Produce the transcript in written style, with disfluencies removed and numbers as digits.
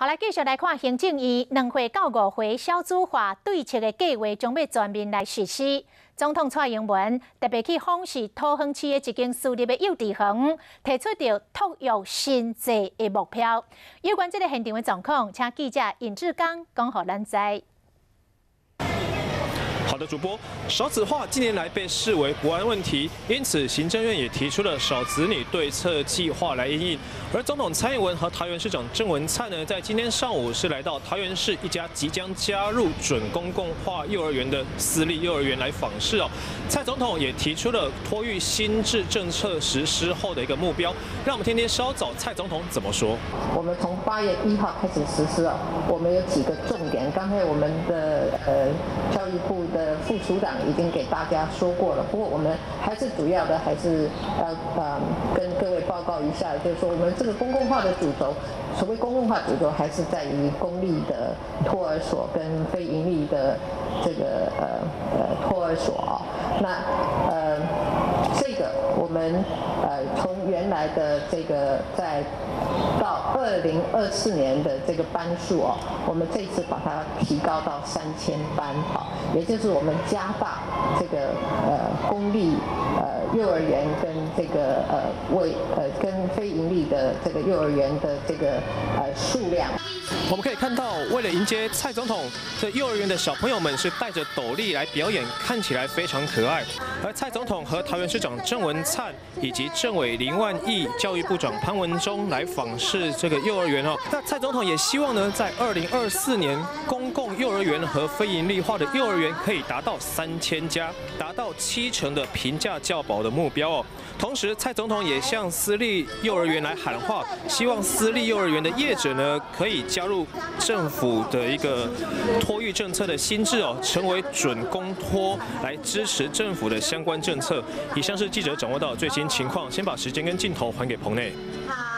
好，来继续来看行政院2会到5会小组化对策的计划将要全面来实施。总统蔡英文特别去访视桃园市的一间私立的幼稚园，提出着托育新制的目标。有关这个现场的状况，请记者尹志刚讲予咱知。好的，主播，少子化近年来被视为国安问题，因此行政院也提出了少子女对策计划来因应。而总统蔡英文和桃园市长郑文灿呢，在今天上午是来到桃园市一家即将加入准公共化幼儿园的私立幼儿园来访视哦。蔡总统也提出了托育新制政策实施后的一个目标，让我们听听稍早蔡总统怎么说。我们从8月1号开始实施哦，我们有几个重点，刚才我们的教育部的副署长已经给大家说过了，不过我们还是主要的还是跟各位报告一下，就是说我们这个公共化的主轴，所谓公共化主轴还是在于公立的托儿所跟非盈利的这个托儿所哦。那这个我们从原来的这个到2024年的这个班数哦，我们这次把它提高到3000班哦，也就是我们加大这个公立幼儿园跟这个跟非盈利的这个幼儿园的这个数量。我们可以看到，为了迎接蔡总统，这幼儿园的小朋友们是带着斗笠来表演，看起来非常可爱。而蔡总统和桃园市长郑文灿以及政委林万益、教育部长潘文忠来访视这个幼儿园哦。那蔡总统也希望呢，在2024年，公共幼儿园和非营利化的幼儿园可以达到3000家，达到70%的评价较保的目标哦。同时，蔡总统也向私立幼儿园来喊话，希望私立幼儿园的业者呢，可以加入政府的一个托育政策的新制哦，成为准公托，来支持政府的相关政策。以上是记者掌握到最新情况，先把时间跟镜头还给棚内。好。